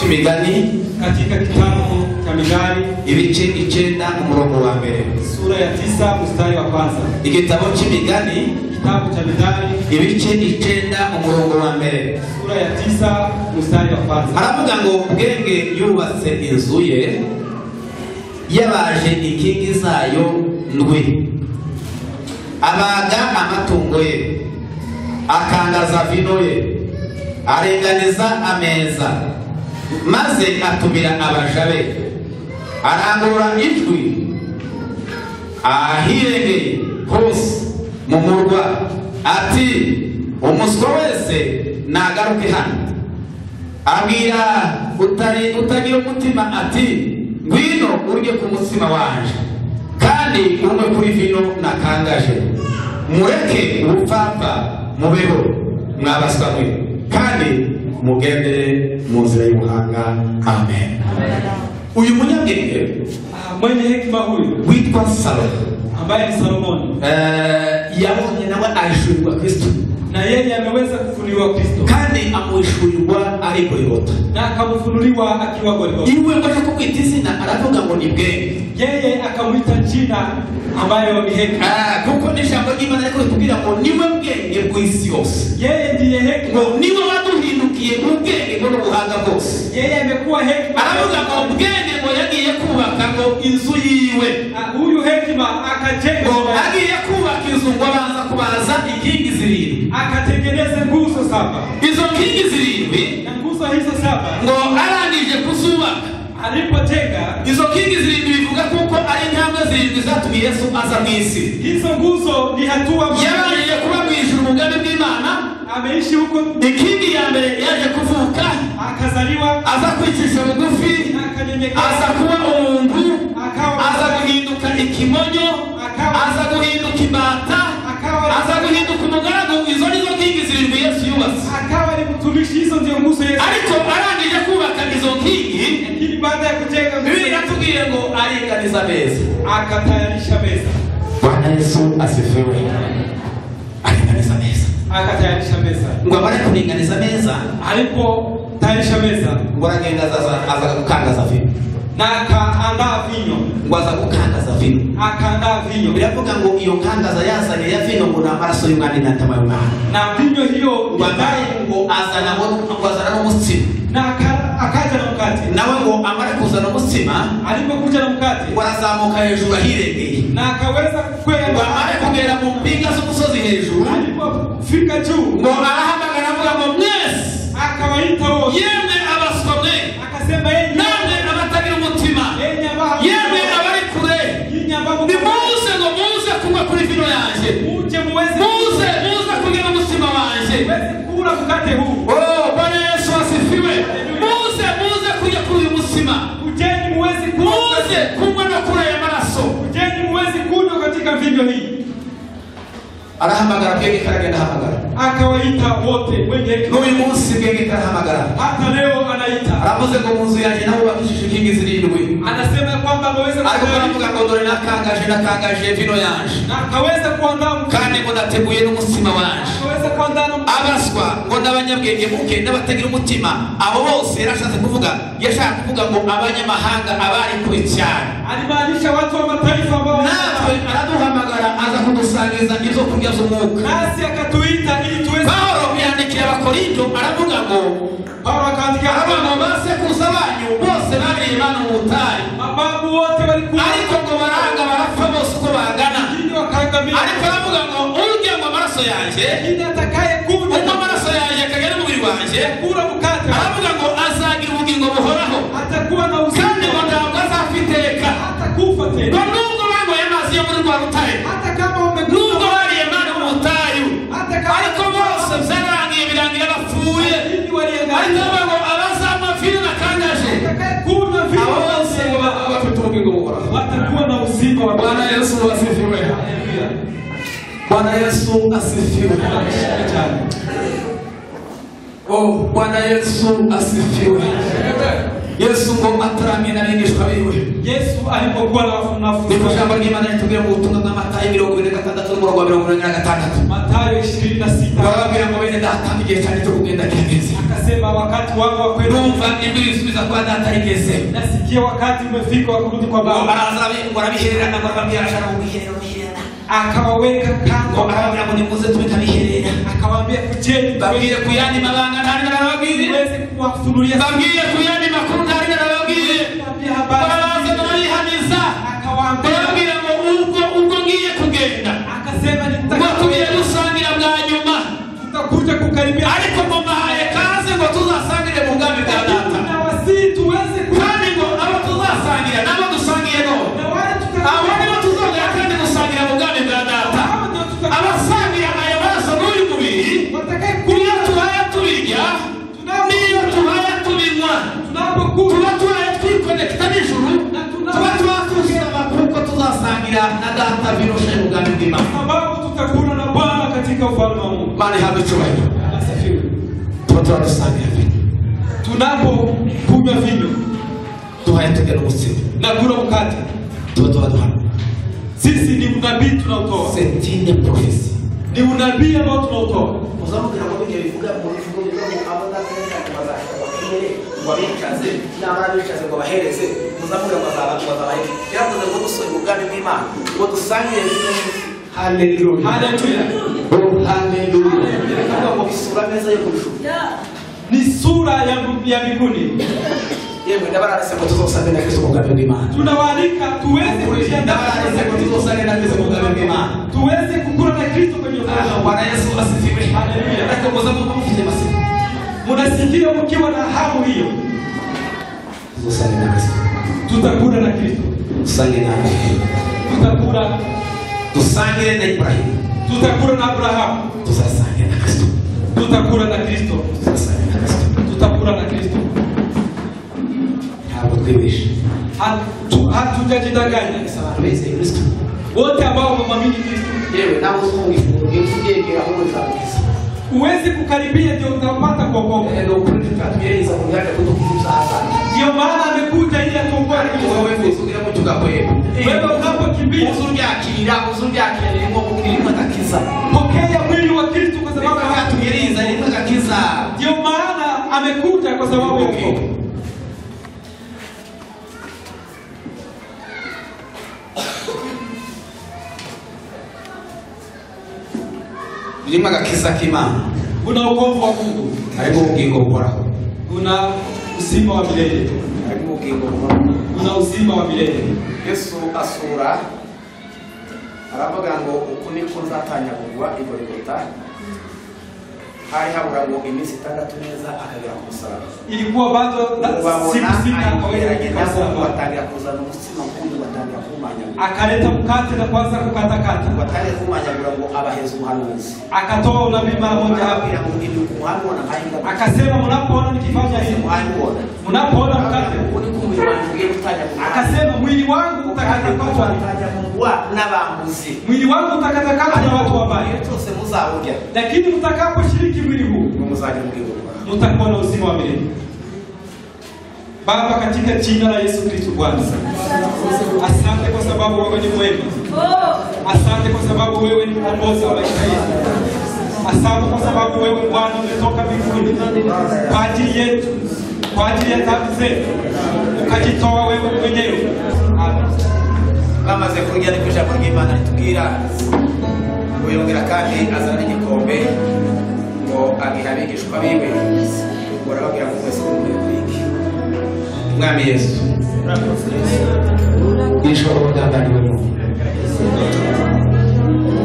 Migani katika kitabu cha Migani ibice 9 umurongo wa mbere, sura ya 9 mstari wa kwanza. Igitabo cy'Imigani, kitabu cha Migani ibice 9 umurongo wa mbere, sura ya 9 mstari wa kwanza. Haravuga ngo ubwenge yubatse inzu ye, yabaje inkingi zayo ndwi, abaga amatungo ye, akangaza vino ye, arenganiza ameza, maze atumira abajabe, arangurura ijwi ahirengeye hose mu murwa ati umuswa wese nagaruke hano. Abwira utagira umutima ati ngwino urye ku mutsima wanje kandi umwe kuri vino nakangaje, mureke ubupfapfa mubeho mwabaswa mwe kandi mugendere mu nzira y'ubuhanga. Amen. Uyu munyabwenge mwenye hekima huyu witwa Salomo, ambaye ni Solomoni, yabonye nawe ahishurirwa Kristo, na yeye ameweza kufunuliwa Kristo kandi amuhishurirwa ari Golgotha, na akafunuliwa akiwa Golgotha. Iwe ngoja kukwita izina aravuga ngo ni bwenge, yeye akamuita jina ambayo ni hekima, kuko ni jambo ry'Imana ariko tubwira ngo niwe bwenge bw'isi yose. Yeye ndiye hekima, niwe waduhindukiye ubwenge bwo buhanga bwose. Yeye amekuwa hekima, aravuga ngo ubwenge ngo yagiye kubaka ngo inzu yiwe. Huyu hekima akajenga, agiye kubaka inzu ngo abanza kubaza inkingi zirindwi, akatengeneza nguzo 7. Izo nkingi zirindwi na nguzo hizo 7 ngo arangije kuzubaka, alipojenga izo nkingi zirindwi bivuga kuko ari intambwe zirindwi zatumye Yesu aza mu isi. Hizo nguzo ni hatua yabaye kuba mu ijuru umugambi bw'Imana, ameishi huko. Inkingi ya mbere yaje kuvuka, akazaliwa, aza kwicisha bugufi, aza kuba umuntu, aza guhinduka ikimonyo, aza guhinduka imbata, aza guhinduka umugaragu. Izo nizo nkingi zirindwi Yesu yubatse, akawa ni mtumishi. Hizo ndio nguzo Yesu. Ariko arangije kubaka izo nkingi, lakini baada ya kujenga Biblia inatubwiye ngo aringaniza meza, akatayarisha meza. Bwana Yesu asifiwe. Aringaniza meza, akatayarisha meza. Ngo abari kuringaniza meza, alipo tayarisha meza, ngo aragenda aza gukangaza vino. na akaandaa vinyo. Ngo aza gukangaza vino. Akaandaa vinyo. Biravuga ngo iyo nkangaza yazanye ya vino ngo n'amaraso y'umwana n'intama y'Imana. Na vinyo hiyo wabaye ngo azana n'umutsima. Na akaja na mkate. Nawe ngo amara kuzana umutsima, alipokuja na mkate, warazamuka hejuru ahirengeye. Na akaweza kukwea amara kugera mu mpinga z'umusozi hejuru. Alipofika juu, ngo arahamagara avuga ngo mwese, akawaita wote, yemwe abaswa mwe, akasema yeye namwe abatagira umutima, yemwe abari kure, nimuze ngo muze kunywa kuri vino yanjye, muze kugira umutsima wanjye, kula mkate huu. Oh, Bwana Yesu asifiwe. Muze kujya kuri uyu mutsima, kujeni muweze kunywa no kuri aya maraso, kujeni muweze kunywa katika vino hii. Arahamagara bwenge karagenda hamagara, akawaita wote wenye n'uyu munsi bwenge karahamagara, hata leo anaita. Aravuze ngo mu nzu yanjye nabo bakishije inkingi zirindwi. Anasema kwamba ameweza kuvuga ngo dore nakangaje vino yanje, na akaweza kuandaa kandi ngo nateguye n'umutsima wanje, akaweza kuandaa abaswa ngo n'abanyabwenge muke n'abatagira umutima, abo bose yarashatse kuvuga, yashaka kuvuga ngo abanyamahanga abari kure cyane, alimaanisha watu wa mataifa ambao natwe araduhamagara aza kudusangiza izo kurya z'umwuka, nasi akatuita ili tuweze. Paulo yandikira Abakorinto aravuga ngo, Paulo akaandika abantu basekuruza banyu bose bariye manu mu butayu, mababu wote walikuwa, ariko ngo baranga barapfa bose uko bangana, ariko aravuga ngo urya ngo amaraso yanjye, atakaye kunywa amaraso yanjye akagera mu mubiri wanjye, kula mkate, aravuga ngo azagira ubugingo buhoraho, atakuwa na uzima, kandi ngo ntabwo azafiteka, hatakufa tena. ngo nubwo banyoye amazi yo muri rwa rutare, hata kama nubwo bariye manu mu butayu, ariko bose byarangiye birangira bapfuye, ariko ngo abazanywa vino nakangaje, abo bose ngo bafite ubugingo buhoraho, watakuwa na uzima wa Bwana Yesu asifiwe. Bwana Yesu asifiwe. Oh, Bwana Yesu asifiwe. Yesu ngo ataramye n'abigishwa biwe. Yesu alipokuwa na wanafunzi wake, jambo ry'Imana ritubwira mu butumwa bwa Matayo 26:46. Matayo 26. Barabwira ngo bene data igihe cyane cyo kugenda kirageze. Akasema wakati wangu wa kwenda, numva ijwi risubiza kwa data rigeze. Nasikia wakati umefika wa kurudi kwa Baba. Baraza barabihererana ngo babwira ashaka kubiherera. Akawaweka kando, akababwira ngo nimuze tubiherera. Akawaambia kujeni babwire kuyandi mabanga ntari narababwire, niweze kuwafunulia, babwire kuyandi makuru ntari narababwire, baraza barihaniza, akawaambia ngo ubwo ngiye kugenda, akasema tugiye gusangira bwa nyuma, tutakuja kukaribia, ariko ngo mahaye kaze ngo tuzasangire mu bwami bwa data, na wasi tuweze kandi ngo abo tuzasangira nabo dusangiye none, abo nibo tuzongera kandi dusangira mu bwami bwa data, abasangira aya maraso n'uyu mubiri, niyo tubaye tubirya, niyo tubaye tubinywa, tuba tubaye twikonekita n'ijuru, tuba tubasaba kuko tuzasangira na data vino mu bwami bw'Imana, sababu tutakula na Bwana katika ufalme wa Mungu. Bwana habe icyubahiro. Tuba turadusangira vino, tunapokunywa vino tuhaye tugera umutsima na kula mkate, tuba duhana. Sisi ni unabii tunautoa. C'est une prophétie. Ni unabii ambao tunautoa. Muzamubwira ngo bigiye bivuga mu bivugo ngo abona keza kubazasha bakire ngo bicaze n'abana bicaze ngo bahereze, muzamubwira ngo bazabaye. Yaravuze ngo dusore ubwami bw'Imana ngo dusangire vino. Hallelujah. Hallelujah. Oh hallelujah. Ngo bisura neza yo kushuru. Ni sura ya mbinguni. Yewe ndabarase ngo tuzosangira na Kristo mu bwami bw'Imana. Tunawaalika tuweze kujiandaa ngo tuzosangira na Kristo mu bwami bw'Imana. Tuweze kukula na Kristo kwenye ufalme. Bwana Yesu asifiwe. Hallelujah. Nataka muzamubwira mufite masiku. Munasikia mkiwa na hamu hiyo. Tuzosangira na Kristo. Tutakula na Kristo. Tusangira na tutakula. Tusangire na Ibrahim. Tutakula na Abraham. Tuzasangira na Kristo. Tutakula na Kristo. Tuzasangira na Kristo. Tutakula na Kristo. Hatujajidanganya. Wote ambao wamwamini Kristo. Yewe na usifungike hapo kabisa. Uweze kukaribia ndio utapata kuokoka. Ndio kutueleza kunyaga kutokufuza sana. Ndio maana amekuja ili atuokoe. Wewe usigira kutoka kwetu. Wewe unapokimbia uzuri ngo mukirimo atakiza. Pokea mwili wa Kristo kwa sababu atueleza ni atakiza. Ndio maana amekuja kwa sababu ya wokovu. birimo agakiza k'Imana. Kuna wokovu wa Mungu. Harimo ubugingo buhoraho. Kuna uzima wa milele. Harimo ubugingo buhoraho. Kuna uzima wa milele. Yesu asura aravuga ngo uku niko nzatanyagurwa igorigota. Hari habura ngo iminsi 6 neza akagera ku musaraba. Ilikuwa bado siku 6 akaweza kusema watangira kuzana umutsima kundi watangira kumanya. Akaleta mkate na kwanza kukatakata. Watangira kumanya ngo abaheza ubuhanuzi. Akatoa unabii mara moja hapo. Akasema mnapoona nikifanya hivi. Mnapoona mkate. Akasema mwili wangu utakatakatwa na bambuzi. Mwili wangu utakatakatwa na watu wabaya. Lakini mtakaposhiriki mwili huu mtakuwa na uzima wa milele. Baba, katika jina la Yesu Kristo Bwana, asante kwa sababu wewe ni mwema. Asante kwa sababu wewe ni mkombozi wa maisha yetu. Asante kwa sababu wewe Bwana umetoka mbinguni kwa ajili yetu, kwa ajili ya dhambi zetu, ukajitoa wewe mwenyewe. Bamaze kurya n'ikuja muri Imana tugira uyongera kandi azana igikombe ngo agihabigishwa biwe urababwira ngo mwese muri kwiki. Mwami Yesu ishobora kudanganya umuntu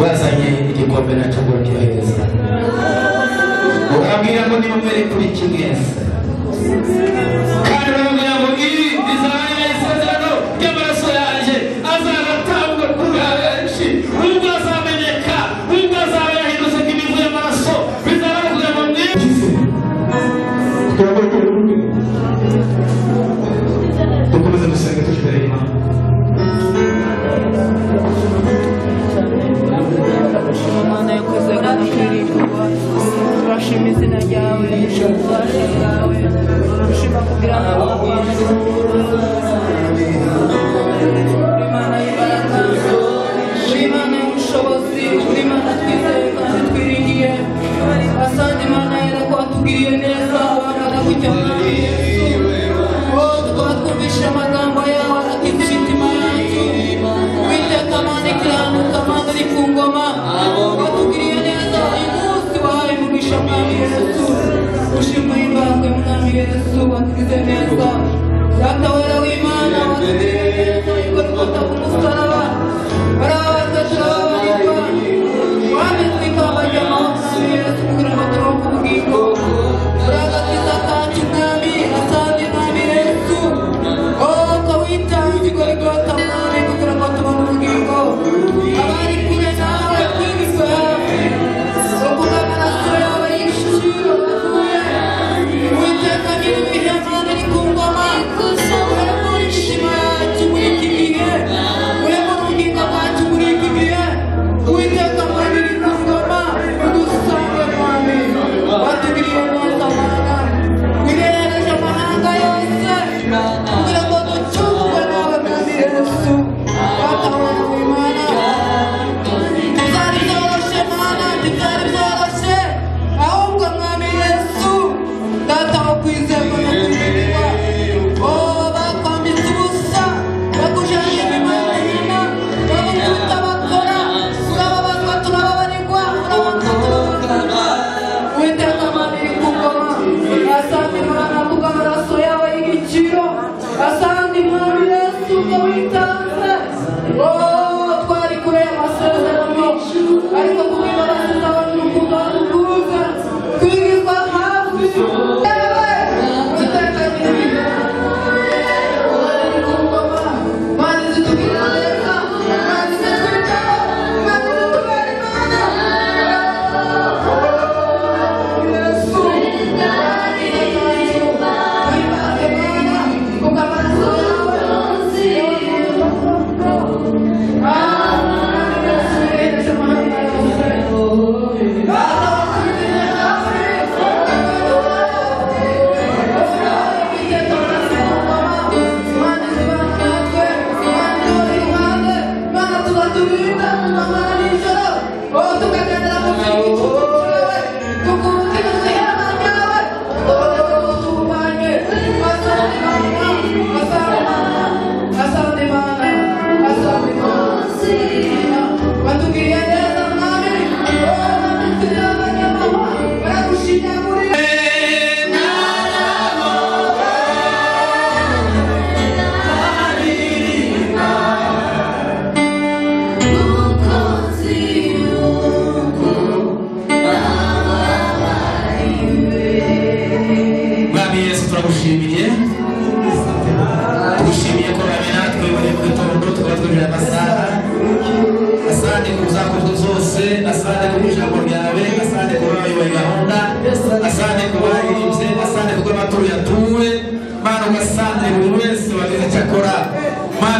wazanye igikombe na cyo kiraheza urabwira ngo nimumere kuri kimwese kandi urabwira ngo iri izabanya isezerano ry'amaraso yaje azaratanga kuri benshi ubwo azamenyeka ubwo azaba yahindutse nk'imivu y'amaraso bizaba kugira ngo dukomeze gusenga tujye Imana. Mana yakoze gukirirwa turashima izina ryawe ububasha bwawe turashima kugira ngo Imana y'imbaraga Imana y'ubushobozi Imana twizeye kandi twiringiye asante Imana yaratwatubwiye neza bakagutya mwami twumvishe amagambo yawe akiza imitima yacu witeka Mana ikiranuka Mana uri ku ngoma watugiriye neza uyu munsi wahaye umugisha mwami Yesu ushimwe imbaraga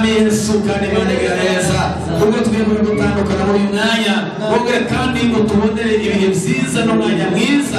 mwami Yesu kandi Imana igira neza ubwo twebwe gutandukana muri uyu mwanya wowe kandi ngo tubonere ibihe byiza n'umwanya mwiza